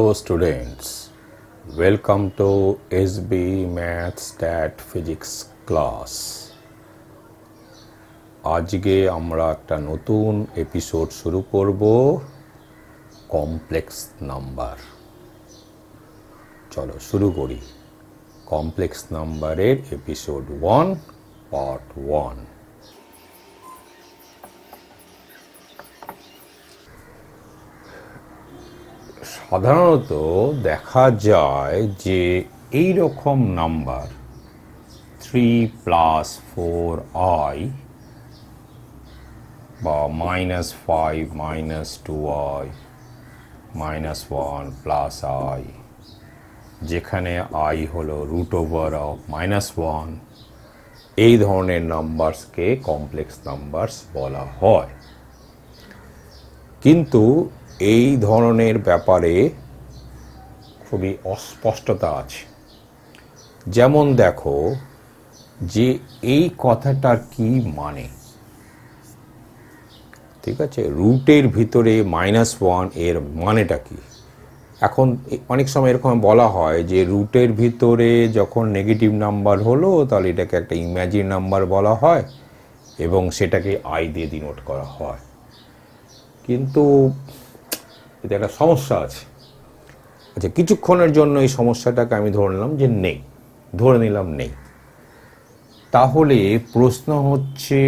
Hello students, welcome to SB Math Stat Physics class. আজকে আমরা একটা নতুন এপিসোড শুরু করব কমপ্লেক্স নাম্বার। চলো শুরু করি কমপ্লেক্স নাম্বারের এপিসোড 1 পার্ট 1। সাধারণত দেখা যায় যে এই রকম নাম্বার 3 + 4i বা -5 - 2i -1 + i, যেখানে i হলো √1 এই ধরনের নাম্বারসকে কমপ্লেক্স নাম্বারস বলা হয়। কিন্তু এই ধরনের ব্যাপারে খুবই অস্পষ্টতা আছে। যেমন দেখো যে এই কথাটার কি মানে, ঠিক আছে, রুটের ভিতরে -1 এর মানেটা কি। এখন অনেক সময় এরকম বলা হয় যে রুটের ভিতরে যখন নেগেটিভ নাম্বার হলো তাহলে এটাকে একটা ইমাজিন নাম্বার বলা হয় এবং সেটাকে i দিয়ে ডিনোট করা হয়। কিন্তু এতে একটা সমস্যা আছে। আচ্ছা, কিছুক্ষণের জন্য এই সমস্যাটাকে আমি ধরে নিলাম নেই। তাহলে প্রশ্ন হচ্ছে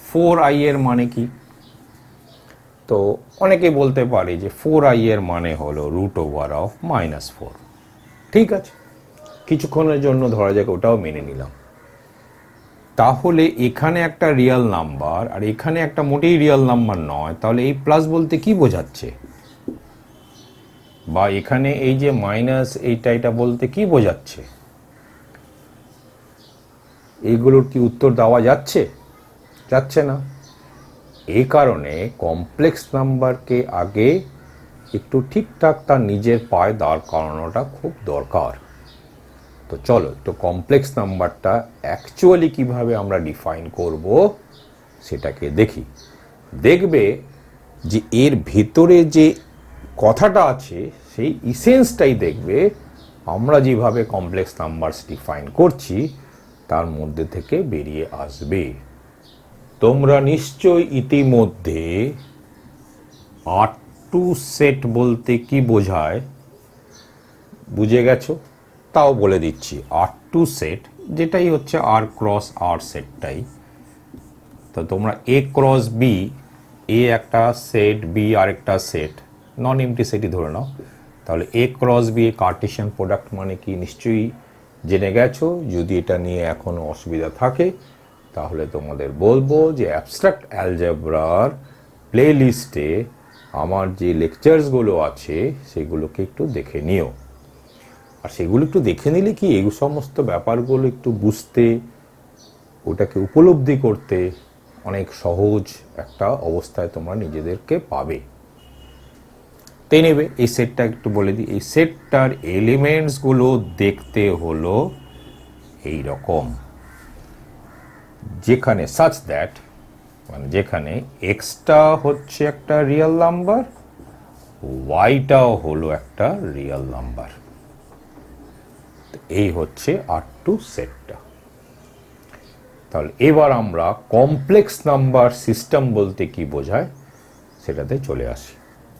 4i এর মানে কি? তো অনেকে বলতে পারে যে 4i এর মানে হলো √(-4). ঠিক আছে, কিছুক্ষণের জন্য ধরা যাক ওটাও মেনে নিলাম। তাহলে এখানে একটা রিয়েল নাম্বার আর এখানে একটা মোটেই রিয়েল নাম্বার নয়, তাহলে এই প্লাস বলতে কি বোঝাচ্ছে? বা এখানে এই যে মাইনাস এটা বলতে কি বোঝাচ্ছে? এইগুলোর কি উত্তর দেওয়া যাচ্ছে না। এই কারণে কমপ্লেক্স নাম্বারকে আগে একটু ঠিকঠাক তার নিজের পায়ে দাঁড় করানোটা খুব দরকার। তো চলো তো কমপ্লেক্স নাম্বারটা অ্যাকচুয়ালি কিভাবে আমরা ডিফাইন করব সেটাকে দেখি। দেখবে যে এর ভিতরে যে কথাটা আছে সেই ইসেন্সটাই দেখবে আমরা যেভাবে কমপ্লেক্স নাম্বারস ডিফাইন করছি তার মধ্যে থেকে বেরিয়ে আসবে। তোমরা নিশ্চয়ই ইতিমধ্যে R2 সেট বলতে কি বোঝায় বুঝে গেছো। তাও বলে দিচ্ছি, R2 সেট যেটাই হচ্ছে R × R সেটটাই। তো তোমরা A × B, A একটা সেট, B আরেকটা সেট, নন এমটি সেটই ধরে নাও। তাহলে A × B কার্টেশিয়ান প্রোডাক্ট মানে কি নিশ্চয়ই জেনে গেছো। যদি এটা নিয়ে এখনো অসুবিধা থাকে তাহলে তোমাদের বলবো যে অ্যাবস্ট্রাক্ট অ্যালজেব্রার প্লে লিস্টে আমার যে লেকচার্সগুলো আছে সেগুলোকে একটু দেখে নিও। আর সেগুলো একটু দেখে নিলে কি এই সমস্ত ব্যাপারগুলো একটু বুঝতে, ওটাকে উপলব্ধি করতে অনেক সহজ একটা অবস্থায় তোমরা নিজেদেরকে পাবে। তাই নেবে এই সেটটা একটু বলে দিই। এই সেটটার এলিমেন্টসগুলো দেখতে হলো এই রকম, যেখানে সাচ দ্যাট, মানে যেখানে এক্সটা হচ্ছে একটা রিয়েল নাম্বার, ওয়াইটাও হলো একটা রিয়েল নাম্বার। এই হচ্ছে R2 সেটটা। তাহলে এবার আমরা কমপ্লেক্স নাম্বার সিস্টেম বলতে কি বোঝায় সেটাতে চলে আসি।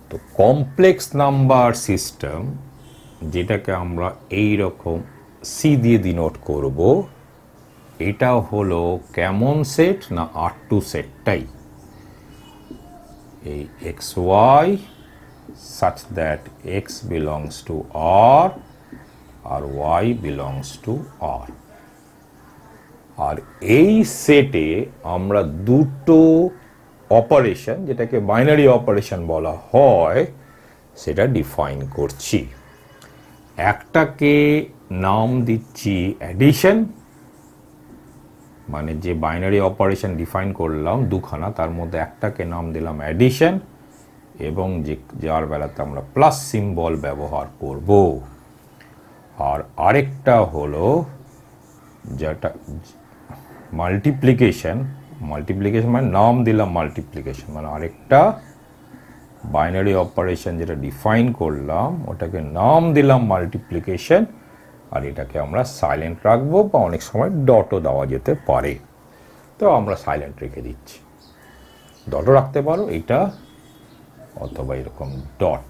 তো কমপ্লেক্স নাম্বার সিস্টেম, যেটাকে আমরা এই রকম সি দিয়ে ডিনোট করব, এটা হলো কেমন সেট না R2 সেটটাই। এই xy such that x belongs to R R y belongs to R। আর এই সেটে আমরা দুটো অপারেশন, যেটাকে বাইনারি অপারেশন বলা হয়, সেটা ডিফাইন করছি। একটাকে নাম দিচ্ছি অ্যাডিশন, মানে যে বাইনারি অপারেশন ডিফাইন করলাম দুখানা, তার মধ্যে একটাকে নাম দিলাম অ্যাডিশন এবং যার বেলাতে আমরা প্লাস সিম্বল ব্যবহার করব। আর আরেকটা হলো যেটা মাল্টিপ্লিকেশন মানে নাম দিলাম মাল্টিপ্লিকেশন, মানে আরেকটা বাইনারি অপারেশন যেটা ডিফাইন করলাম ওটাকে নাম দিলাম মাল্টিপ্লিকেশন, আর এটাকে আমরা সাইলেন্ট রাখবো, বা অনেক সময় ডটও দেওয়া যেতে পারে, তো আমরা সাইলেন্ট রেখে দিচ্ছি। ডটও রাখতে পারো এটা, অথবা এরকম ডট,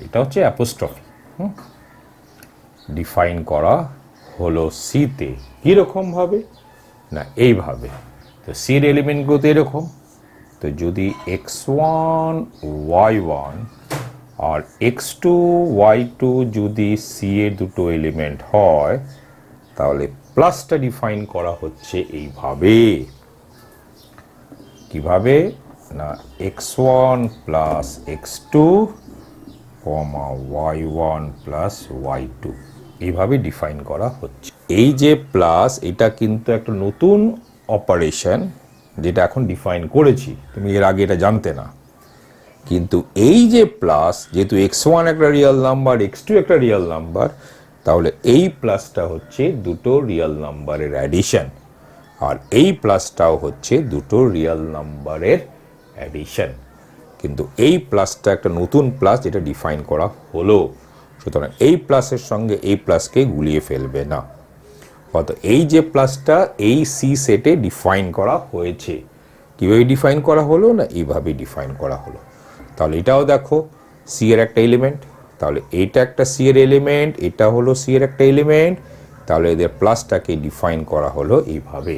এটা হচ্ছে অ্যাপোস্ট্রফি। ডিফাইন করা হলো সিতে কীরকম ভাবে না এইভাবে। তো সির এলিমেন্টগুলো তো এরকম, তো যদি x1 y1 আর x2 y2 যদি সি এর দুটো এলিমেন্ট হয়, তাহলে প্লাসটা ডিফাইন করা হচ্ছে এইভাবে। কিভাবে না x1 প্লাস x2 কমা y1 প্লাস y2, এইভাবে ডিফাইন করা হচ্ছে। এই যে প্লাস, এটা কিন্তু একটা নতুন অপারেশন যেটা এখন ডিফাইন করেছি, তুমি এর আগে এটা জানতে না। কিন্তু এই যে প্লাস, যেহেতু x1 একটা রিয়েল নাম্বার, x2 একটা রিয়েল নাম্বার, তাহলে এই প্লাসটা হচ্ছে দুটো রিয়েল নাম্বারের অ্যাডিশন, আর এই প্লাসটাও হচ্ছে দুটো রিয়েল নাম্বারের অ্যাডিশন। কিন্তু এই প্লাসটা একটা নতুন প্লাস যেটা ডিফাইন করা হলো, সুতরাং এই প্লাসের সঙ্গে এই প্লাসকে গুলিয়ে ফেলবে না। অত এই যে প্লাসটা এই সি সেটে ডিফাইন করা হয়েছে। কীভাবে ডিফাইন করা হলো না এইভাবে ডিফাইন করা হলো। তাহলে এটাও দেখো সি এর একটা এলিমেন্ট, তাহলে এইটা একটা সি এর এলিমেন্ট, এটা হলো সি এর একটা এলিমেন্ট, তাহলে এদের প্লাসটাকে ডিফাইন করা হলো এইভাবে।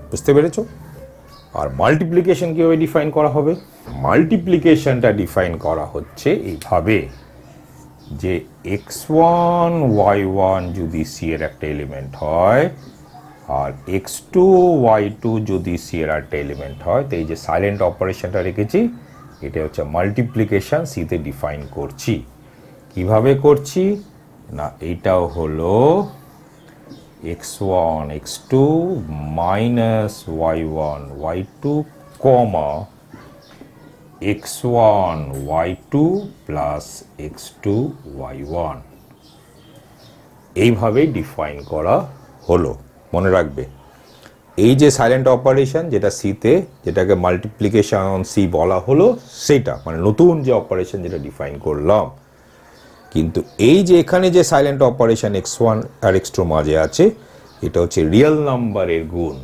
বুঝতে পেরেছো? আর মাল্টিপ্লিকেশন কীভাবে ডিফাইন করা হবে? মাল্টিপ্লিকেশনটা ডিফাইন করা হচ্ছে এইভাবে যে x1 y1 যদি সি এর একটা এলিমেন্ট হয়, আর x2 y2 যদি সি এর একটা এলিমেন্ট হয়, তো এই যে সাইলেন্ট অপারেশনটা রেখেছি এটা হচ্ছে মাল্টিপ্লিকেশন, সিতে ডিফাইন করছি। কিভাবে করছি না এইটাও হলো x1 x2 minus y1 y2 কমা x1 y2 plus x2 y1, এইভাবেই ডিফাইন করা হলো। মনে রাখবে এই যে সাইলেন্ট অপারেশন যেটা সিতে, যেটাকে মাল্টিপ্লিকেশন অন সি বলা হলো, সেটা মানে নতুন যে অপারেশন যেটা ডিফাইন করলাম। কিন্তু এই যে এখানে যে সাইলেন্ট অপারেশন x1 আর x2 মাঝে আছে, এটা হচ্ছে রিয়েল নাম্বারের গুণ,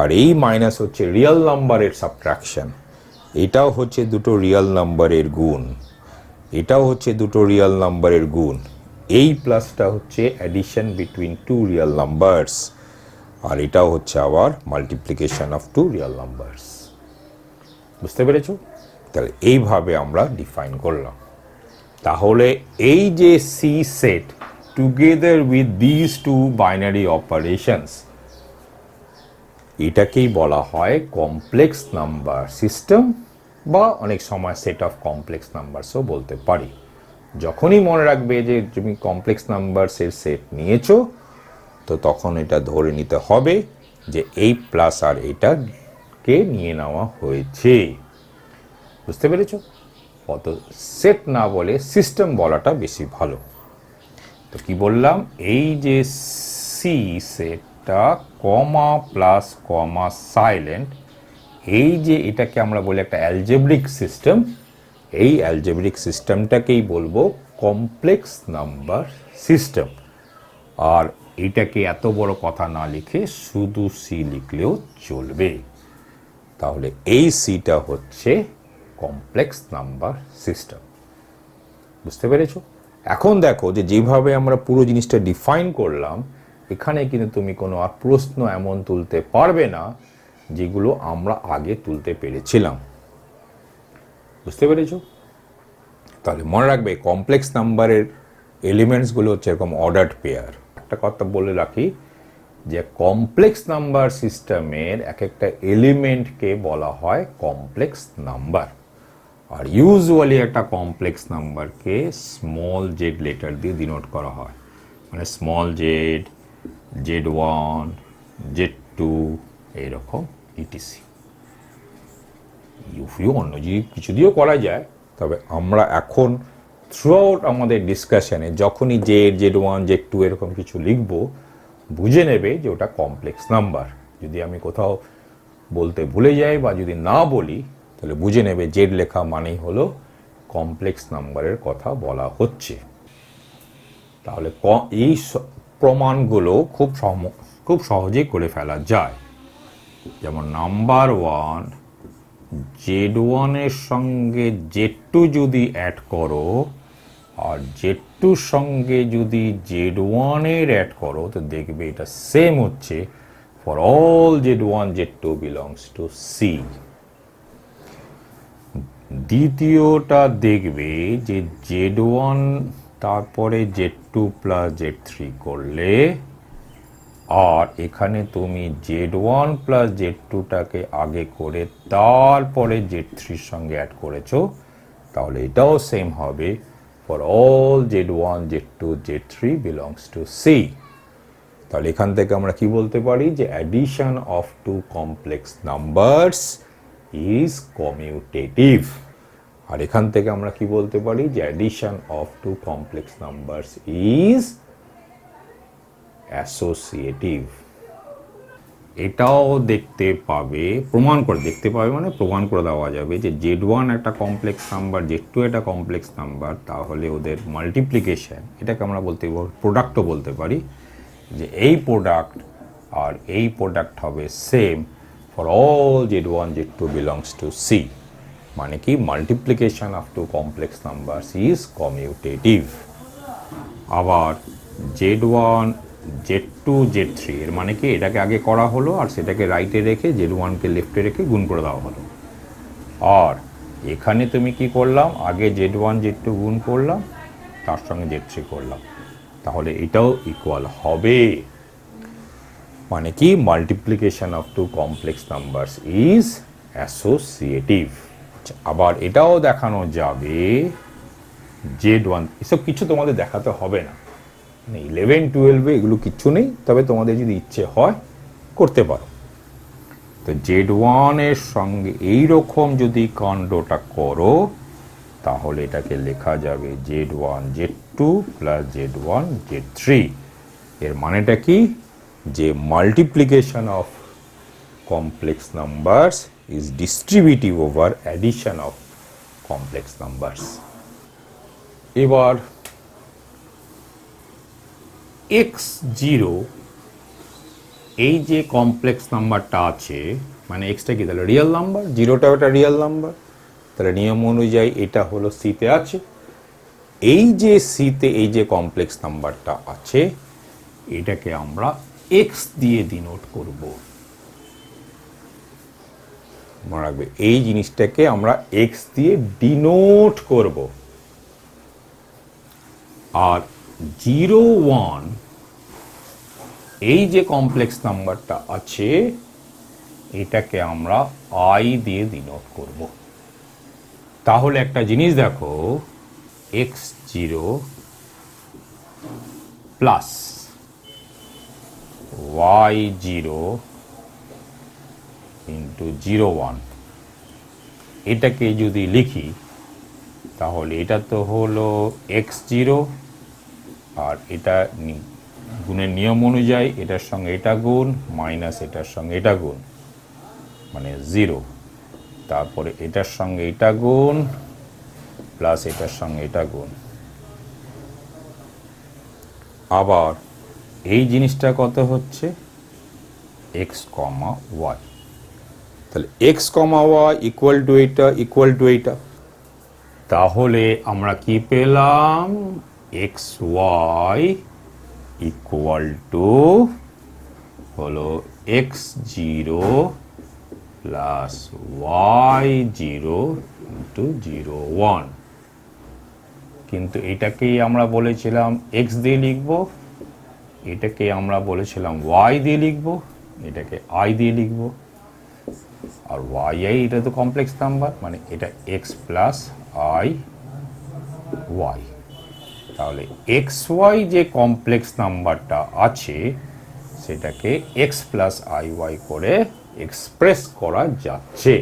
আর এই মাইনাস হচ্ছে রিয়েল নাম্বারের সাবট্রাকশন। এটাও হচ্ছে দুটো রিয়েল নাম্বারের গুণ, এটাও হচ্ছে দুটো রিয়েল নাম্বারের গুণ। এই প্লাসটা হচ্ছে addition between two real numbers, আর এটাও হচ্ছে আবার multiplication of two real numbers. বুঝতে পেরেছো? তাহলে এইভাবে আমরা ডিফাইন করলাম। তাহলে এই যে C set together with this two binary operations, এটাকেই বলা হয় কমপ্লেক্স নাম্বার সিস্টেম, বা অনেক সময় সেট অফ কমপ্লেক্স নাম্বারসও বলতে পারি। যখনই মনে রাখবে যে তুমি কমপ্লেক্স নাম্বারসের সেট নিয়েছো, তো তখন এটা ধরে নিতে হবে যে এই প্লাস আর এটাকে নিয়ে নেওয়া হয়েছে। বুঝতে পেরেছো? অত সেট না বলে সিস্টেম বলাটা বেশি ভালো। তো কি বললাম, এই যে সি সেটটা কমা প্লাস কমা সাইলেন্ট, এই যে এটাকে আমরা বলি একটা অ্যালজেব্রিক সিস্টেম, এই অ্যালজেব্রিক সিস্টেমটাকেই বলবো কমপ্লেক্স নাম্বার সিস্টেম। আর এটাকে এত বড় কথা না লিখে শুধু সি লিখলেও চলবে। তাহলে এই সিটা হচ্ছে কমপ্লেক্স নাম্বার সিস্টেম। বুঝতে পেরেছো? এখন দেখো যে যেভাবে আমরা পুরো জিনিসটা ডিফাইন করলাম, এখানে কিন্তু তুমি কোনো আর প্রশ্ন এমন তুলতে পারবে না যেগুলো আমরা আগে তুলতে পেরেছিলাম। বুঝতে পেরেছো? তাহলে মনে রাখবে কমপ্লেক্স নাম্বারের এলিমেন্টসগুলো হচ্ছে এরকম অর্ডার্ড পেয়ার। একটা কথা বলে রাখি যে কমপ্লেক্স নাম্বার সিস্টেমের এক একটা এলিমেন্টকে বলা হয় কমপ্লেক্স নাম্বার। আর ইউজুয়ালি একটা কমপ্লেক্স নাম্বারকে স্মল জেড লেটার দিয়ে ডিনোট করা হয়, মানে স্মল জেড, z1, z2 এইরকম ইটিসি। ইউফিও অন্য কিছু দিয়েও করা যায়, তবে আমরা এখন থ্রু আউট আমাদের ডিসকাশনে যখনই z1, z2 এরকম কিছু লিখব, বুঝে নেবে যে ওটা কমপ্লেক্স নাম্বার। যদি আমি কোথাও বলতে ভুলে যাই বা যদি না বলি, তো তাহলে বুঝে নেবে জেড লেখা মানেই হলো কমপ্লেক্স নাম্বারের কথা বলা হচ্ছে। তাহলে এই প্রমাণগুলো খুব সহজেই করে ফেলা যায়। যেমন নাম্বার 1, Z1 এর সঙ্গে Z2 যদি অ্যাড করো আর Z2 এর সঙ্গে যদি Z1 এর অ্যাড করো তো দেখবে এটা সেম হচ্ছে for all Z1 Z2 belongs to C। দ্বিতীয়টা দেখবে যে Z1 তারপরে Z2 প্লাস Z3 করলে আর এখানে তুমি Z1 প্লাস Z2টাকে আগে করে তারপরে Z3 সঙ্গে অ্যাড করেছো, তাহলে এটাও সেম হবে for all Z1 Z2 Z3 belongs to C। তাহলে এখান থেকে আমরা কি বলতে পারি যে addition of two complex numbers is commutative. আর এখান থেকে আমরা কি বলতে পারি যে addition of two complex numbers is associative. এটাও দেখতে পাবে, প্রমাণ করে দেখতে পাবে মানে প্রমাণ করে দেওয়া যাবে যে Z1 একটা কমপ্লেক্স নাম্বার, Z2 একটা কমপ্লেক্স নাম্বার, তাহলে ওদের মাল্টিপ্লিকেশন, এটাকে আমরা বলতে প্রোডাক্টও বলতে পারি, যে এই প্রোডাক্ট আর এই প্রোডাক্ট হবে same for all Z1 Z2 belongs to C। মানে কি multiplication of two complex numbers is commutative. আবার Z1 Z2 Z3 এর মানে কি এটাকে আগে করা হলো আর সেটাকে রাইটে রেখে Z1কে লেফটে রেখে গুণ করে দেওয়া হলো। আর এখানে তুমি কি করলাম, আগে Z1 Z2 গুণ করলাম তার সঙ্গে Z3 করলাম, তাহলে এটাও ইকুয়াল হবে। মানে কি multiplication of two complex numbers is associative. আবার এটাও দেখানো যাবে Z1, এসব কিছু তোমাদের দেখাতে হবে না, 11-12 এগুলো কিচ্ছু নেই, তবে তোমাদের যদি ইচ্ছে হয় করতে পারো। তো Z1 এর সঙ্গে এইরকম যদি কাণ্ডটা করো তাহলে এটাকে লেখা যাবে Z1 Z2 plus Z1 Z3। এর মানেটা কি, যে multiplication of complex numbers is distributive over addition of complex numbers. এবার x0 এই যে কমপ্লেক্স নাম্বারটা আছে, মানে এক্সটা কি তাহলে রিয়েল নাম্বার, জিরোটা ওটা রিয়েল নাম্বার, তাহলে নিয়ম অনুযায়ী এটা হলো সিতে আছে। এই যে সিতে এই যে কমপ্লেক্স নাম্বারটা আছে এটাকে আমরা এক্স দিয়ে ডিনোট করব। মনে রাখবে এই জিনিসটাকে আমরা এক্স দিয়ে ডিনোট করব। আর 0-1 এই যে কমপ্লেক্স নাম্বারটা আছে এটাকে আমরা আই দিয়ে ডিনোট করব। তাহলে একটা জিনিস দেখো, x0 প্লাস y0 ইন্টু 0-1 এটাকে যদি লিখি তাহলে এটা তো হলো x0 আর এটা গুণের নিয়ম অনুযায়ী এটার সঙ্গে এটা গুণ মাইনাস এটার সঙ্গে এটা গুণ মানে 0, তারপরে এটার সঙ্গে এটা গুণ প্লাস এটার সঙ্গে এটা গুণ। আবার এই জিনিসটা কত হচ্ছে x, y, তাহলে x, y ইকুয়াল টু এটা ইকুয়াল টু এটা। তাহলে আমরা কি পেলাম, xy ইকুয়াল টু হলো x0 প্লাস y0 ইন্টু 0-1। কিন্তু এটাকেই আমরা বলেছিলাম x দিয়ে লিখব, এটাকে আমরা বলেছিলাম y দিয়ে লিখব, এটাকে i দিয়ে লিখব। আর yi এটা তো কমপ্লেক্স নাম্বার, মানে এটা x প্লাস i y। তাহলে xy যে কমপ্লেক্স নাম্বারটা আছে সেটাকে x প্লাস iy করে এক্সপ্রেস করা যাচ্ছে।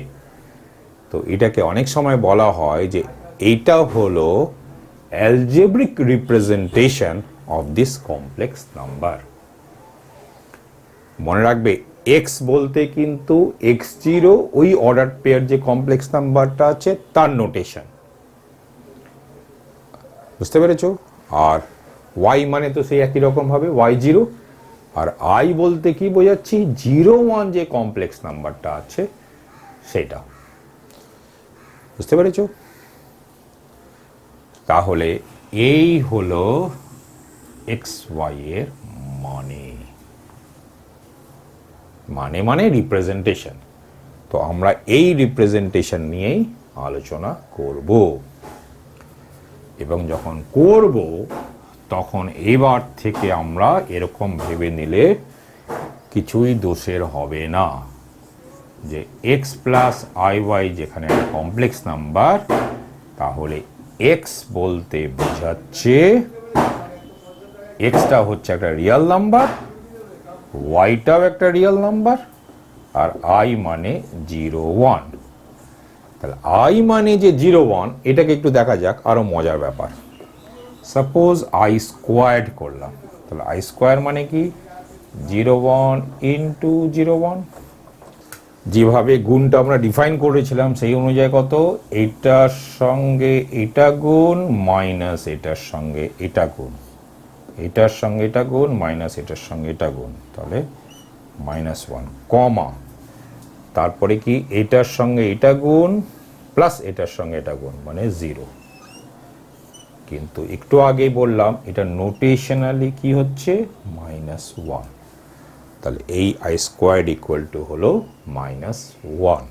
তো এটাকে অনেক সময় বলা হয় যে এইটা হলো algebraic representation of this complex number. মনে রাখবে এক্স বলতে কিন্তু এক্স জিরো ওই অর্ডার পেয়ার যে কমপ্লেক্স নাম্বারটা আছে তার নোটেশন, বুঝতে পেরেছো? আর ওয়াই মানে তো সেই একই রকম হবে ওয়াই জিরো, আর আই বলতে কি বোঝাচ্ছি, 0 1 যে কমপ্লেক্স নাম্বারটা আছে সেটা, বুঝতে পেরেছো? তাহলে এই হলো এক্স ওয়াই এর মানে মানে মানে রিপ্রেজেন্টেশন। তো আমরা এই রিপ্রেজেন্টেশন নিয়েই আলোচনা করব, এবং যখন করব তখন এবার থেকে আমরা এরকম ভেবে নিলে কিছুই দোষের হবে না যে এক্স প্লাস আই ওয়াই যেখানে একটা কমপ্লেক্স নাম্বার, তাহলে এক্স বলতে বোঝাচ্ছে এক্সটা হচ্ছে একটা রিয়েল নাম্বার, ওয়াইটাও একটা রিয়েল নাম্বার, আর আই মানে 0 1। তাহলে আই মানে যে 0 1, এটাকে একটু দেখা যাক, আরো মজার ব্যাপার। সাপোজ আই স্কোয়ার্ড করলাম, তাহলে আই স্কোয়ার মানে কি 0 1 ইন্টু 0 1। যেভাবে গুণটা আমরা ডিফাইন করেছিলাম সেই অনুযায়ী কত, এইটার সঙ্গে এটা গুণ মাইনাস এটার সঙ্গে এটা গুণ, এটার সঙ্গে এটা গুণ মাইনাস এটার সঙ্গে এটা গুণ, তাহলে -1 কমা, তারপরে কি এটার সঙ্গে এটা গুণ প্লাস এটার সঙ্গে এটা গুণ মানে 0। কিন্তু একটু আগেই বললাম এটা নোটেশনালি কি হচ্ছে -1, তাহলে এই আই স্কোয়ার্ড ইকুয়াল টু হলো -1।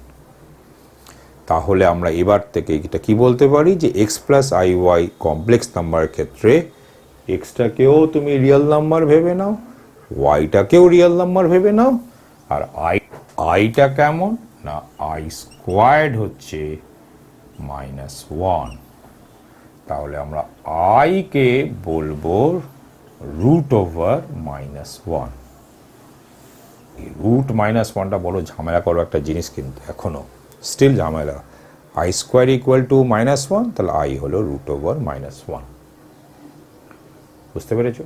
তাহলে আমরা এবার থেকে এটা কি বলতে পারি যে x plus i y complex নাম্বারের ক্ষেত্রে এক্সটাকেও তুমি রিয়েল নাম্বার ভেবে নাও, ওয়াইটাকেও রিয়েল নাম্বার ভেবে নাও, আর আইটা কেমন না আই স্কোয়ার্ড হচ্ছে -1। তাহলে আমরা আই কে বলবো রুট ওভার -1। রুট -1টা বড় ঝামেলা করো একটা জিনিস, কিন্তু এখনো স্টিল ঝামেলা। আই স্কোয়ার ইকুয়াল টু -1, তাহলে আই হলো রুট ওভার -1, বুঝতে পেরেছো?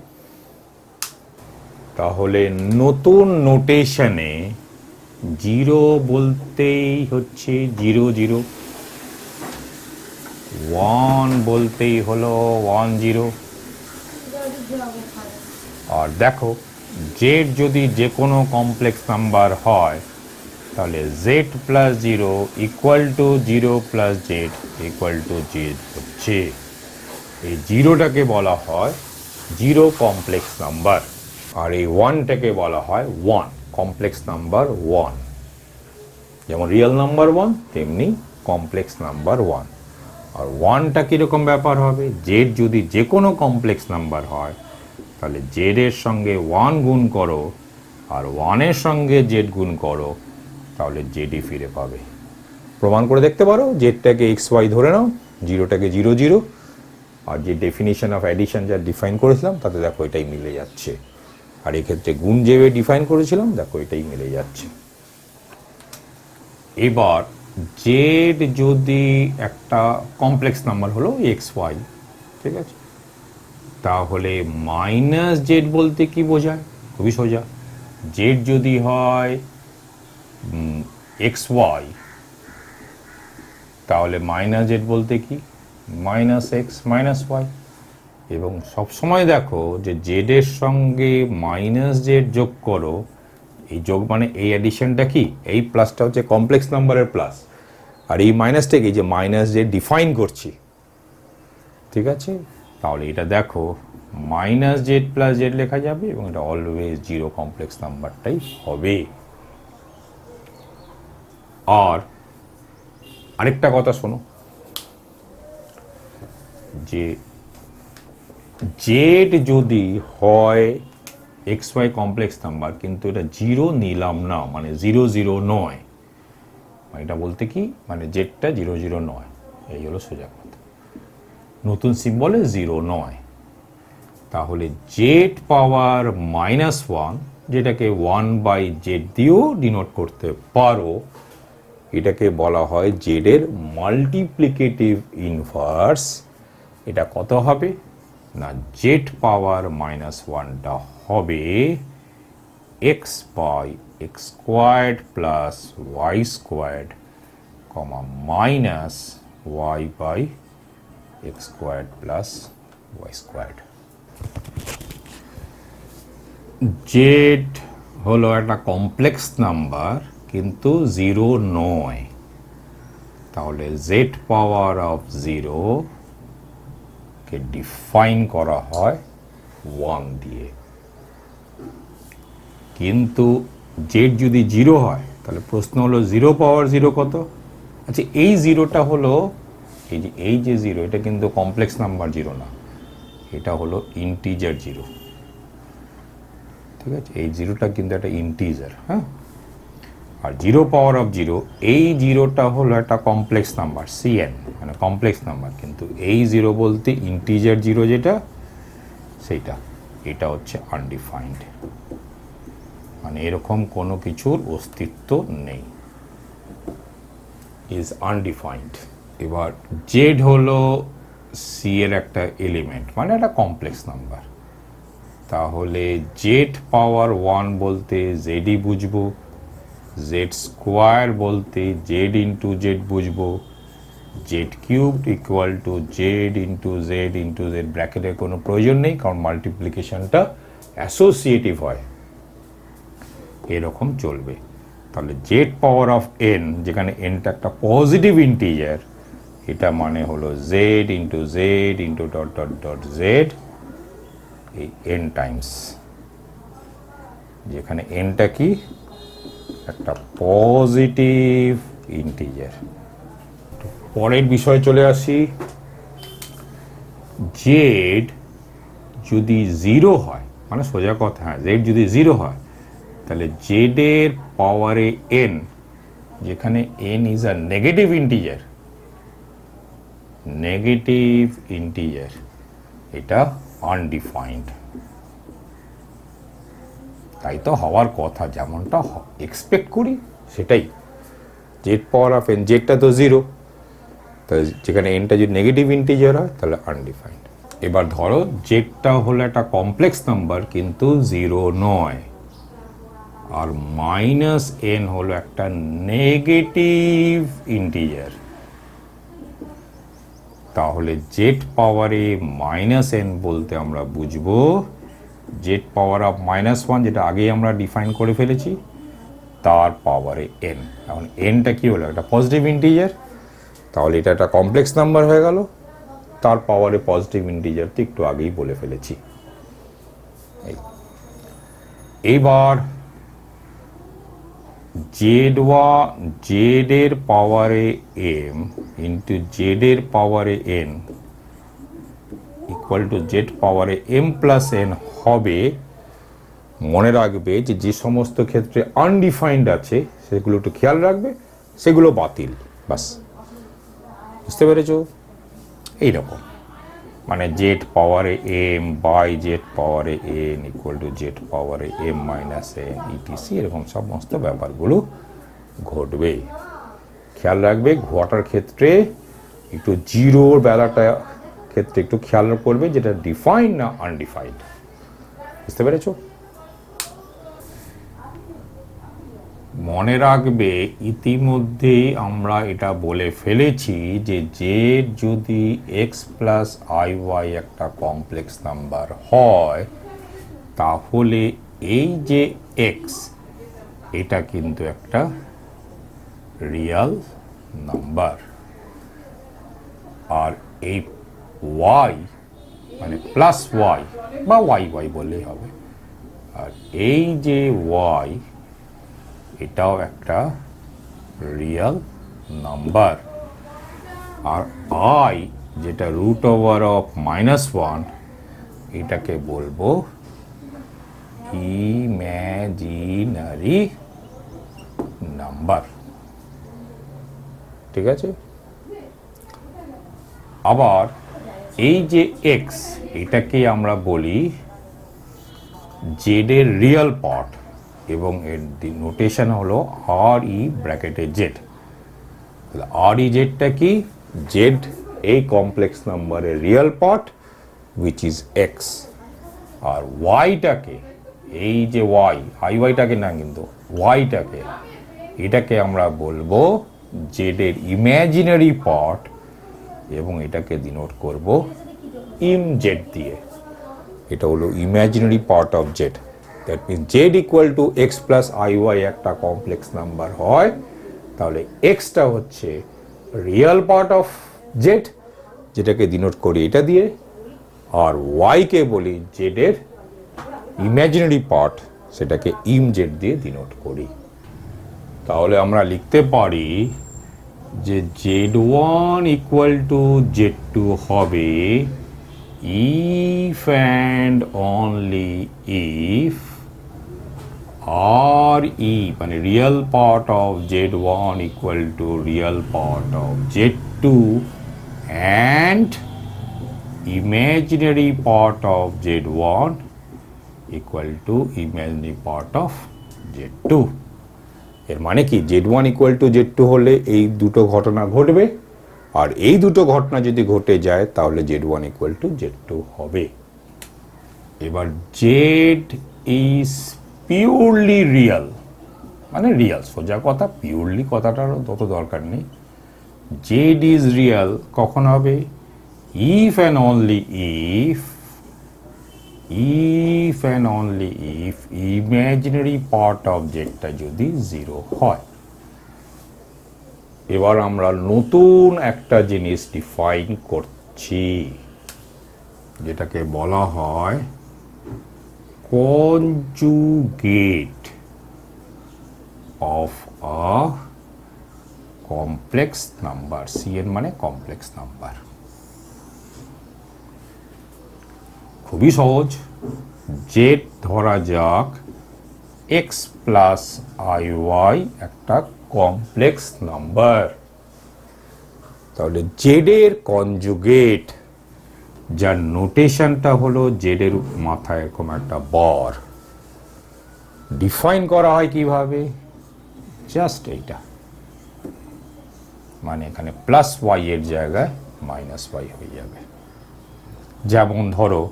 তাহলে নতুন নোটেশনে 0 বলতেই হচ্ছে 0 0, 1 বলতেই হলো 1 0। আর দেখো জেড যদি যে কোনো কমপ্লেক্স নাম্বার হয় তাহলে Z plus 0 equal to 0 plus Z equal to Z হচ্ছে, এই 0টাকে বলা হয় 0 কমপ্লেক্স নাম্বার, আর এই 1টাকে বলা হয় 1 কমপ্লেক্স নাম্বার 1। যেমন রিয়েল নাম্বার 1 তেমনি কমপ্লেক্স নাম্বার 1। আর 1টা কীরকম ব্যাপার হবে, জেড যদি যে কোনো কমপ্লেক্স নাম্বার হয় তাহলে জেড এর সঙ্গে 1 গুণ করো আর 1-এর সঙ্গে জেড গুণ করো, তাহলে জেডই ফিরে পাবে। প্রমাণ করে দেখতে পারো, জেডটাকে এক্স ওয়াই ধরে নাও, 0টাকে 0 0, আর যে ডেফিনিশন অফ অ্যাডিশন যা ডিফাইন করেছিলাম তাতে দেখো এটাই মিলে যাচ্ছে, আর এক্ষেত্রে গুণ যেভাবে ডিফাইন করেছিলাম দেখো এটাই মিলে যাচ্ছে। এবার জেড যদি একটা কমপ্লেক্স নাম্বার হলো এক্স ওয়াই, ঠিক আছে, তাহলে মাইনাস জেড বলতে কি বোঝায়, খুবই সোজা। জেড যদি হয় এক্স ওয়াই তাহলে মাইনাস জেড বলতে কি মাইনাস এক্স মাইনাস ওয়াই, এবং সবসময় দেখো যে জেড এর সঙ্গে মাইনাস জেড যোগ করো, এই যোগ মানে এই অ্যাডিশনটা কি, এই প্লাসটা হচ্ছে কমপ্লেক্স নাম্বারের প্লাস, আর এই মাইনাসটা কি যে মাইনাস জেড ডিফাইন করছি, ঠিক আছে। তাহলে এটা দেখো মাইনাস জেড প্লাস জেড লেখা যাবে এবং এটা অলওয়েজ 0 কমপ্লেক্স নাম্বারটাই হবে। আর আরেকটা কথা শোনো, যে জেড যদি হয় এক্স ওয়াই কমপ্লেক্স নাম্বার কিন্তু এটা 0 নিলাম না, মানে 0 0 নয়, এটা বলতে কি মানে জেডটা 0 0 নয়, এই হলো সোজা কথা, নতুন সিম্বলে 0 নয়। তাহলে জেড পাওয়ার -1 যেটাকে 1/z দিয়েও ডিনোট করতে পারো, এটাকে বলা হয় জেড এর মাল্টিপ্লিকেটিভ ইনভার্স। এটা কত হবে না জেড পাওয়ার -1টা হবে x/(1) x squared plus Y squared comma minus y by x squared plus Y squared. Z হলো একটা কমপ্লেক্স নাম্বার কিন্তু জিরো নয়, তাহলে জেড পাওয়ার অফ জিরো কে ডিফাইন করা হয় 1 দিয়ে। কিন্তু জেড যদি জিরো হয় তাহলে প্রশ্ন হলো জিরো পাওয়ার জিরো কত? আচ্ছা, এই জিরোটা হলো এই যে জিরো, এটা কিন্তু কমপ্লেক্স নাম্বার জিরো না, এটা হলো ইন্টিজার জিরো। ঠিক আছে, এই জিরোটা কিন্তু একটা ইন্টিজার। হ্যাঁ, আর জিরো পাওয়ার অফ জিরো, এই জিরোটা হলো একটা কমপ্লেক্স নাম্বার সিএন, মানে কমপ্লেক্স নাম্বার, কিন্তু এই জিরো বলতে ইন্টিজার জিরো যেটা সেইটা, এটা হচ্ছে আনডিফাইন্ড, মানে এরকম কোনো কিছুর অস্তিত্ব নেই, ইজ আনডিফাইন্ড। এবার জেড হলো সি এর একটা এলিমেন্ট, মানে একটা কমপ্লেক্স নাম্বার, তাহলে জেড পাওয়ার 1 বলতে জেডই বুঝবো, জেড স্কোয়ার বলতে জেড ইন্টু জেড বুঝবো, Z cubed equal to Z into Z ব্র্যাকেটের কোনো প্রয়োজন নেই, কারণ মাল্টিপ্লিকেশনটা অ্যাসোসিয়েটিভ হয়, এরকম চলবে। তাহলে জেড পাওয়ার অফ এন, যেখানে এনটা একটা পজিটিভ ইন্টিজার, এটা মানে হলো Z into dot dot dot Z, এই এন টাইমস, যেখানে এনটা কি একটা পজিটিভ ইন্টিজার। পরের বিষয়ে চলে আসি। জেড যদি জিরো হয়, মানে সোজা কথা, হ্যাঁ, জেড যদি জিরো হয় তাহলে জেড এর পাওয়ারে এন, যেখানে N is a negative integer, এটা আনডিফাইন্ড। তাই তো হওয়ার কথা, যেমনটা এক্সপেক্ট করি সেটাই। জেড পাওয়ার অফ এন, জেডটা তো জিরো, তাহলে যেখানে এনটা যদি নেগেটিভ ইন্টিজার হয় তাহলে আনডিফাইন্ড। এবার ধরো জেডটা হলো একটা কমপ্লেক্স নাম্বার কিন্তু জিরো নয়, আর মাইনাস এন হলো একটা নেগেটিভ ইন্টিজার, তাহলে জেড পাওয়ারে মাইনাস এন বলতে আমরা বুঝবো জেড পাওয়ার অফ -1, যেটা আগেই আমরা ডিফাইন করে ফেলেছি, তার পাওয়ারে এন। এখন এনটা কি হলো, একটা পজিটিভ ইন্টিজার, তাহলে এটা একটা কমপ্লেক্স নাম্বার হয়ে গেল, তার পাওয়ারে পজিটিভ ইন্টিজার তো একটু আগেই বলে ফেলেছি। এইবার জেড এর পাওয়ারে এম ইন্টু জেড এর পাওয়ারে এন ইকুয়াল টু জেড পাওয়ারে এম প্লাস এন হবে। মনে রাখবে যে সমস্ত ক্ষেত্রে আনডিফাইন্ড আছে সেগুলো একটু খেয়াল রাখবে, সেগুলো বাতিল, বাস। বুঝতে পেরেছ? এইরকম, মানে জেড পাওয়ারে এম বাই জেড পাওয়ারে এন ইকুয়াল টু জেড পাওয়ারে এম মাইনাস এন ইটিসি, এরকম সমস্ত ব্যাপারগুলো ঘটবে। খেয়াল রাখবে, ঘটার ক্ষেত্রে একটু জিরোর বেলাটা ক্ষেত্রে একটু খেয়াল করবে, যেটা ডিফাইন্ড না আনডিফাইন্ড। বুঝতে পেরেছ? মনে রাখবে ইতিমধ্যেই আমরা এটা বলে ফেলেছি যে জেড যদি এক্স প্লাস আই ওয়াই একটা কমপ্লেক্স নাম্বার হয়, তাহলে এই যে এক্স, এটা কিন্তু একটা রিয়াল নাম্বার, আর এই ওয়াই মানে প্লাস ওয়াই বা ওয়াই ওয়াই বললেই হবে, আর এই যে ওয়াই, এটাও একটা রিয়াল নাম্বার, আর আই যেটা রুট ওভার অফ -1, এটাকে বলবো ইম্যাজিনারি নাম্বার। ঠিক আছে? আবার এই যে এক্স, এটাকে আমরা বলি জেড এর রিয়াল পার্ট, এবং এর নোটেশন হলো আর ই ব্র্যাকেটে জেড। তাহলে আর ই জেডটা কি? জেড এই কমপ্লেক্স নাম্বারের real part, which is X, আর ওয়াইটাকে এই যে ওয়াই, আইওয়াইটাকে না কিন্তু ওয়াইটাকে, এটাকে আমরা বলবো জেড এর ইমাজিনারি পার্ট এবং এটাকে ডিনোট করব ইম জেড দিয়ে। এটা হলো imaginary part of Z. That means Z equal to X plus i y একটা কমপ্লেক্স নাম্বার হয়, তাহলে এক্সটা হচ্ছে রিয়েল পার্ট অফ জেড, যেটাকে ডিনোট করি এটা দিয়ে, আর ওয়াইকে বলি জেড এর ইমাজিনারি পার্ট, সেটাকে ইম জেড দিয়ে ডিনোট করি। তাহলে আমরা লিখতে পারি যে z1 ইকুয়াল টু z2 হবে if and only if RE মানে real part of z1 equal to real part of z2 and imaginary part of z1 equal to imaginary part of z2। এর মানে কি z1 ইকুয়াল টু z2 হলে এই দুটো ঘটনা ঘটবে, আর এই দুটো ঘটনা যদি ঘটে যায় তাহলে z1 ইকুয়াল টু z2 হবে। এবার z ইজ পিওরলি রিয়েল, মানে রিয়েল, সোজা কথা, পিওরলি কথাটারও তত দরকার নেই। z ইজ রিয়েল কখন হবে? if and only if and only if imaginary part of জেডটা যদি 0 হয়। এবার আমরা নতুন একটা জিনিস ডিফাইন করছি, যেটাকে বলা হয় conjugate of a complex number. CN মানে কমপ্লেক্স নাম্বার। খুবই সহজ, জেড ধরা যাক এক্স প্লাস আই ওয়াই একটা কমপ্লেক্স নাম্বার, তাহলে জেড এর কনজুগেট, যার নোটেশনটা হলো জেড এর মাথায় এরকম একটা বর, ডিফাইন করা হয় কিভাবে? জাস্ট এইটা, মানে এখানে প্লাস ওয়াই এর জায়গায় মাইনাস ওয়াই হয়ে যাবে। যেমন ধরো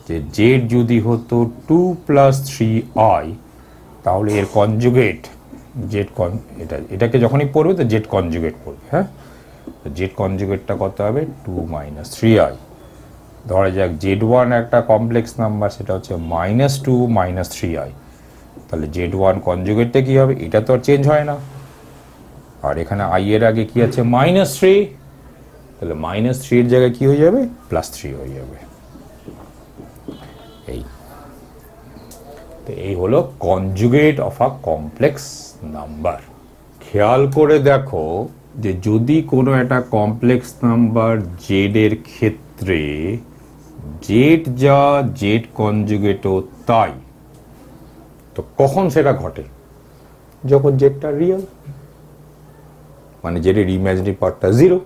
যে জেড যদি হতো 2 প্লাস 3i, তাহলে এর কনজুগেট জেড এটাকে যখনই পড়বে তো জেড কনজুগেট পড়বে। হ্যাঁ, জেড কনজুগেটটা কত হবে? 2 মাইনাস 3i। ধরা যাক z1 একটা কমপ্লেক্স নাম্বার, সেটা হচ্ছে -2 মাইনাস 3i, তাহলে z1 কনজুগেটটা কি হবে? এটা তো আর চেঞ্জ হয় না, আর এখানে i এর আগে কি আছে? -3, তাহলে -3 এর জায়গায় কি হয়ে যাবে? +3 হয়ে যাবে। এই হলো conjugate of a complex number. খেয়াল করে দেখো যে যদি কোনো একটা কমপ্লেক্স নাম্বার জেড এর ক্ষেত্রে জেড যা জেড কনজুগেটও তাই, তো কখন সেটা ঘটে? যখন জেডটা রিয়েল, মানে জেডের ইমাজিনারি পার্টটা 0,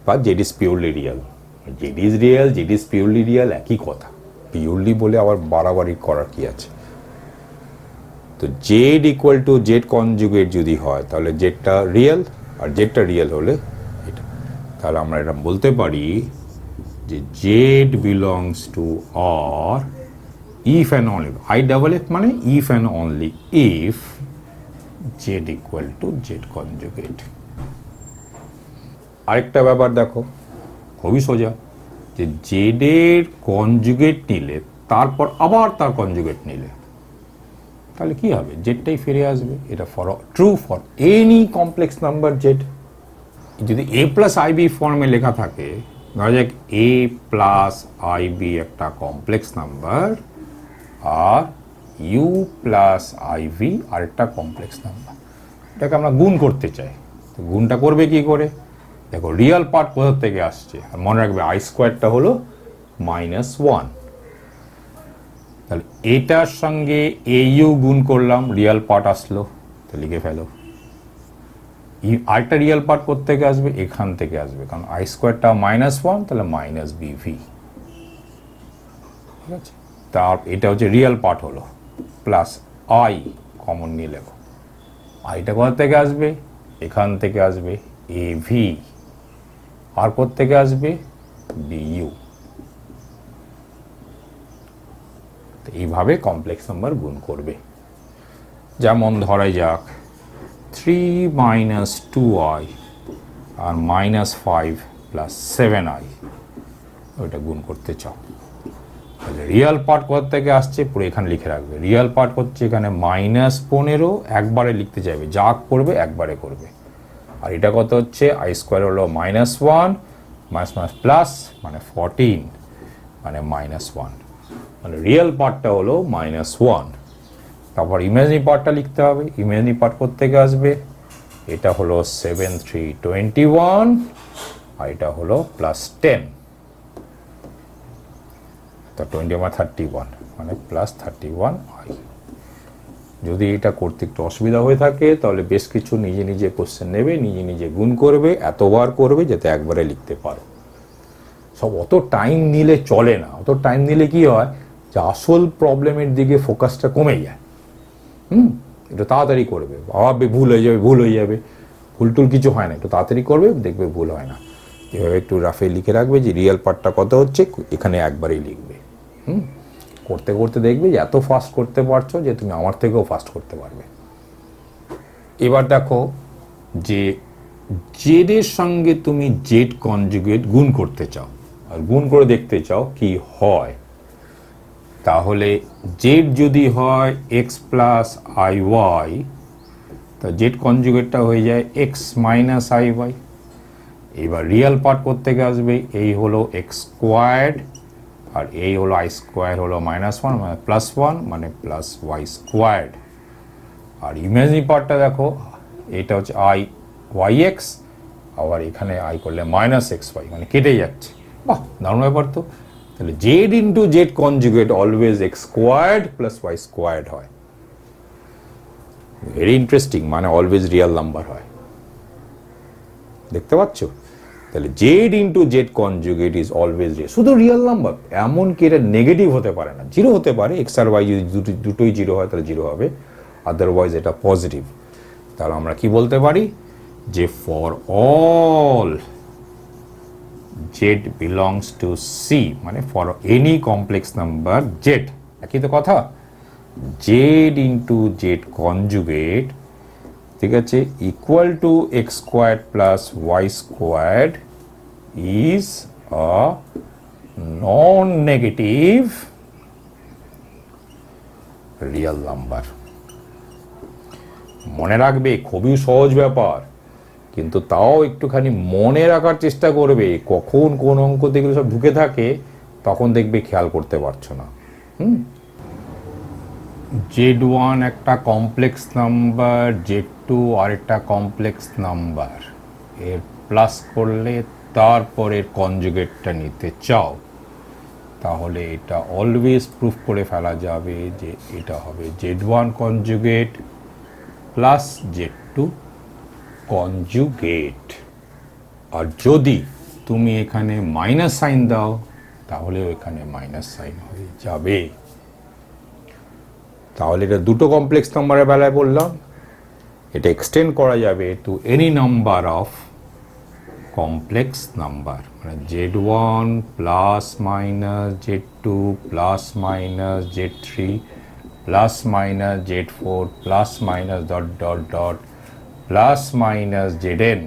বা Z is purely real. Z is real, Z is purely real, একই কথা। পিওরলি বলে আবার বাড়াবাড়ি করার কি আছে? তো Z equal to Z conjugate যদি হয় তাহলে জেডটা রিয়েল, আর জেডটা রিয়েল হলে এটা, তাহলে আমরা এটা বলতে পারি যে Z belongs to R if and only, I double F মানে if and only if Z equal to Z conjugate. আরেকটা ব্যাপার দেখো, খুবই সোজা, যে জেডের কনজুগেট নিলে তারপর আবার তার কনজুগেট নিলে তাহলে কি হবে? জেডটাই ফিরে আসবে। এটা true for any complex number z. যদি এ প্লাস আইবি ফর্মে লেখা থাকে, ধরা যাক এ প্লাস আইবি একটা কমপ্লেক্স নাম্বার, আর ইউ প্লাস আইভি আরেকটা কমপ্লেক্স নাম্বার, এটাকে আমরা গুণ করতে চাই। তো গুণটা করবে কি করে? দেখো রিয়েল পার্ট কোথা থেকে আসছে, আর মনে রাখবে আই স্কোয়ারটা হলো -1, তাহলে এটার সঙ্গে এ ইউ গুণ করলাম, রিয়েল পার্ট আসলো, তো লিখে ফেলো। আরেকটা রিয়েল পার্ট কোথা থেকে আসবে? এখান থেকে আসবে, কারণ আই স্কোয়ারটা -1, তাহলে -bv, ঠিক আছে। তার এটা হচ্ছে রিয়েল পার্ট হলো, প্লাস আই কমন নিয়ে লেখো, আইটা কোথা থেকে আসবে? এখান থেকে আসবে এভি, আর কোথা থেকে আসবে? বিইউ। এইভাবে কমপ্লেক্স নাম্বার গুণ করবে। যেমন ধরা যাক 3 মাইনাস 2i আর মাইনাস 5 প্লাস 7i, ওইটা গুণ করতে চাও। রিয়াল পার্ট কোথা থেকে আসছে পুরো এখানে লিখে রাখবে। রিয়াল পার্ট হচ্ছে এখানে -15 একবারে লিখতে চাইবে, যা করবে একবারে করবে। আর এটা কত হচ্ছে, আই স্কোয়ার হলো -1 মাইনাস মাইনাস প্লাস মানে 14 মানে -1, মানে রিয়েল পার্টটা হলো -1। তারপর ইমাজিনারি পার্টটা লিখতে হবে। ইমাজিনারি পার্ট কোথা থেকে আসবে, এটা হলো 7 3 21 আর এটা হলো +10, তো 20 31 মানে +31i। যদি এটা করতে একটু অসুবিধা হয়ে থাকে তাহলে বেশ কিছু নিজে নিজে কোশ্চেন নেবে, নিজে নিজে গুণ করবে, এতবার করবে যাতে একবারে লিখতে পারো। সব অত টাইম নিলে চলে না। অত টাইম নিলে কি হয় যে আসল প্রবলেমের দিকে ফোকাসটা কমে যায়। একটু তাড়াতাড়ি করবে, ভাববে ভুল হয়ে যাবে, ভুল টুল কিছু হয় না, একটু তাড়াতাড়ি করবে, দেখবে ভুল হয় না। এভাবে একটু রাফে লিখে রাখবে যে রিয়েল পার্টটা কত হচ্ছে, এখানে একবারেই লিখবে। করতে করতে দেখবে যে এত ফাস্ট করতে পারছো যে তুমি আমার থেকেও ফাস্ট করতে পারবে। এবার দেখো যে জেডের সঙ্গে তুমি জেড কনজুগেট গুণ করতে চাও আর গুণ করে দেখতে চাও কি হয়, তাহলে জেড যদি হয় এক্স প্লাস আই ওয়াই, তা জেড কনজুগেটটা হয়ে যায় এক্স মাইনাস আই ওয়াই। এবার রিয়েল পার্ট কোত্থেকে আসবে, এই হলো এক্স স্কোয়ার্ড আর এই হলো আই স্কোয়ার হলো -1 মানে +1 মানে +y স্কোয়ার্ড। আর ইমাজিনারি পার্টটা দেখো, এটা হচ্ছে আই ওয়াই এক্স, আবার এখানে আই করলে -xy মানে কেটে যাচ্ছে। বাহ, দারুণ ব্যাপার তো। তাহলে z into Z conjugate always x squared plus Y squared হয়। ভেরি ইন্টারেস্টিং, মানে অলওয়েজ রিয়েল নাম্বার হয়। দেখতে পাচ্ছ? তাহলে z into Z conjugate is always real, শুধু রিয়েল নাম্বার। এমনকি এটা নেগেটিভ হতে পারে না, জিরো হতে পারে। এক্স আর ওয়াই যদি দুটোই জিরো হয় তাহলে জিরো হবে, আদারওয়াইজ এটা পজিটিভ। তাহলে আমরা কি বলতে পারি যে for all Z belongs to C, মানে for any complex number Z, একই তো কথা। জেড ইন্টু জেড কনজুগেট, ঠিক আছে, equal to X squared plus Y squared is a non negative real number. মনে রাখবে, খুবই সহজ ব্যাপার, কিন্তু তাও একটুখানি মনে রাখার চেষ্টা করবে। কখন কোন অঙ্ক দেখলে সব ঢুকে থাকে তখন দেখবে খেয়াল করতে পারছো না। Z1 একটা কমপ্লেক্স নাম্বার, Z2 আরেকটা কমপ্লেক্স নাম্বার, এর প্লাস করলে তারপরের কনজুগেটটা নিতে চাও, তাহলে এটা অলওয়েজ প্রুফ করে ফেলা যাবে যে এটা হবে Z1 conjugate plus Z2 conjugate. আর যদি তুমি এখানে মাইনাস সাইন দাও তাহলেও এখানে মাইনাস সাইন হয়ে যাবে। তাহলে এটা দুটো কমপ্লেক্স নাম্বারের বেলায় বললাম, এটা এক্সটেন্ড করা যাবে two any number of complex number, মানে Z1 plus minus Z2 plus minus Z3 plus minus Z4 plus minus dot dot dot plus minus Zn,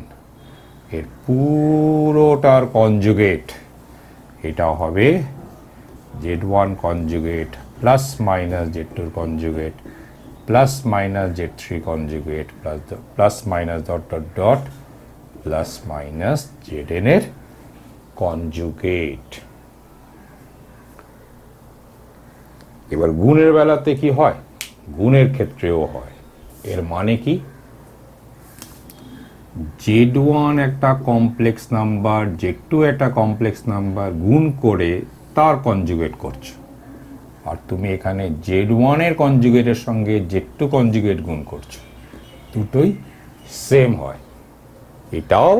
এর পুরোটার কনজুগেট এটা হবে Z1 conjugate plus minus Z2 conjugate plus minus Z3 conjugate plus minus dot dot dot plus minus Zn এর conjugate. এবার গুণের বেলাতে কি হয়, গুণের ক্ষেত্রেও হয়। এর মানে কি, Z1 একটা কমপ্লেক্স নাম্বার, Z2 একটা কমপ্লেক্স নাম্বার গুণ করে তার কনজুগেট করছো, আর তুমি এখানে Z1 এর কনজুগেটের সঙ্গে Z2 কনজুগেট গুণ করছো, দুটোই সেম হয়। এটাও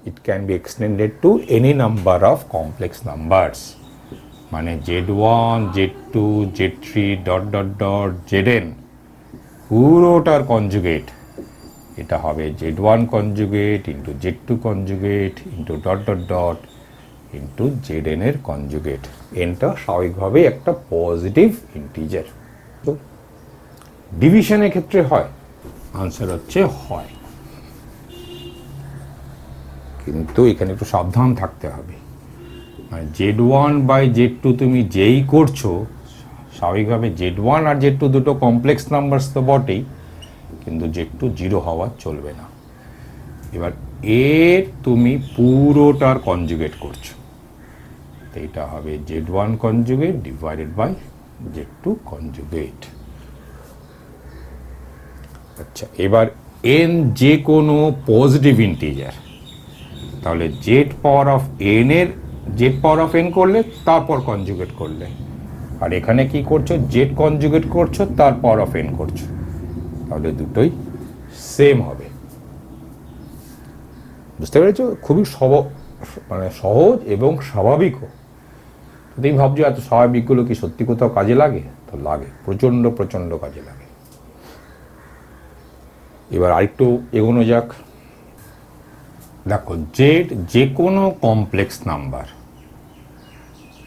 it can be extended to any number of complex numbers, মানে Z1 Z2 Z3 dot dot dot Zn পুরোটার কনজুগেট এটা হবে Z1 conjugate into Z2 conjugate into dot dot dot into Zn এর কনজুগেট। এনটা স্বাভাবিকভাবেই একটা পজিটিভ ইন্টিজার। ডিভিশনের ক্ষেত্রে হয়? আনসার হচ্ছে হয়, কিন্তু এখানে একটু সাবধান থাকতে হবে। মানে Z1/Z2 তুমি যেই করছো, স্বাভাবিকভাবে Z1 আর Z2 দুটো কমপ্লেক্স নাম্বারস তো বটেই, কিন্তু Z2 জিরো হওয়া চলবে না। এবার এর তুমি পুরোটার কনজুগেট করছো, তো এটা হবে Z1 conjugate divided by Z2 conjugate. আচ্ছা, এবার n যে কোনো পজিটিভ ইন্টিজার, তাহলে জেড পাওয়ার অফ n করলে তারপর কনজুগেট করলে, আর এখানে কি করছো, জেড কনজুগেট করছো তার পাওয়ার অফ n করছো, তাহলে দুটোই সেম হবে। বুঝতে পেরেছো? খুবই সহজ এবং স্বাভাবিকও। তুমি ভাবছো এত স্বাভাবিকগুলো কি সত্যি কোথাও কাজে লাগে? তো লাগে, প্রচণ্ড প্রচণ্ড কাজে লাগে। এবার আরেকটু এগোনো যাক। দেখো, জেড যে কোনো কমপ্লেক্স নাম্বার,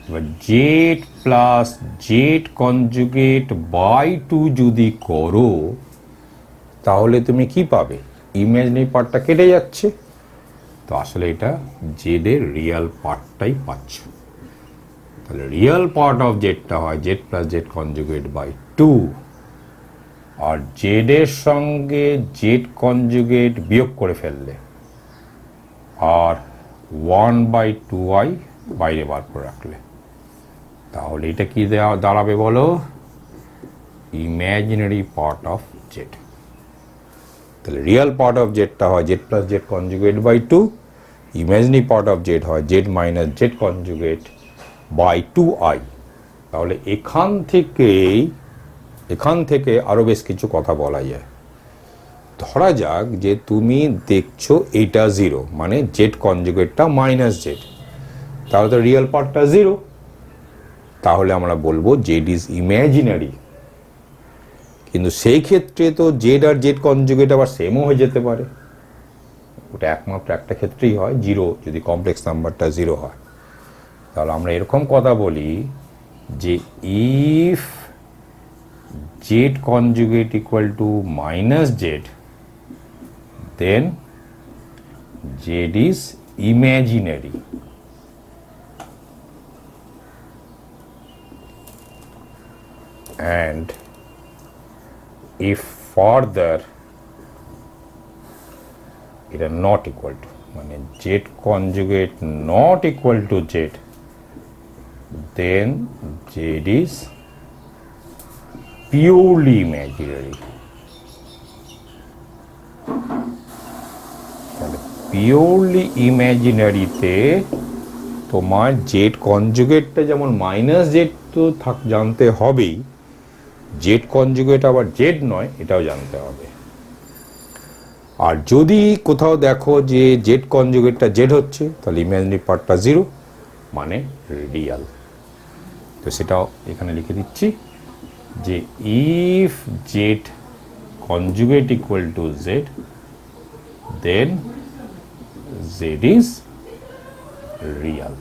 এবার z plus Z conjugate by 2 যদি করো, তাহলে তুমি কি পাবে? ইমাজিনারি পার্টটা কেটে যাচ্ছে, তো আসলে এটা জেড এর রিয়েল পার্টটাই পাচ্ছ। তাহলে রিয়েল পার্ট অফ জেডটা হয় Z plus Z conjugate by 2, আর জেড এর সঙ্গে জেড কনজুগেট বিয়োগ করে ফেললে, আর 1/2i বাইরে বার করে রাখলে, তাহলে এটা কি দাঁড়াবে বলো? Imaginary part of Z. তাহলে রিয়েল পার্ট অফ জেডটা হয় Z plus Z conjugate by 2, imaginary part of Z হয় Z minus Z conjugate by 2i। তাহলে এখান থেকে আরও বেশ কিছু কথা বলা যায়। ধরা যাক যে তুমি দেখছো এটা 0, মানে জেড কনজুগেটটা মাইনাস জেড, তাহলে তো রিয়েল পার্টটা 0, তাহলে আমরা বলবো জেড ইজ ইমাজিনারি। কিন্তু সেই ক্ষেত্রে তো জেড আর জেড কনজুগেট আবার সেমও হয়ে যেতে পারে, ওটা একমাত্র একটা ক্ষেত্রেই হয়, 0 যদি কমপ্লেক্স নাম্বারটা 0 হয়। তাহলে আমরা এরকম কথা বলি যে if Z conjugate equal to minus Z, then z is imaginary, and if further এটা not equal to, মানে z conjugate not equal to z, then z is purely imaginary। Purely ইমাজিনারিতে তোমার জেড কনজুগেটটা যেমন মাইনাস জেড তো জানতে হবেই, Z conjugate আবার Z নয় এটাও জানতে হবে। আর যদি কোথাও দেখো যে জেড কনজুগেটটা জেড হচ্ছে, তাহলে ইমাজিনারি পার্টটা 0, মানে রিয়াল। তো সেটাও এখানে লিখে দিচ্ছি যে if Z conjugate equal to Z, then z is real।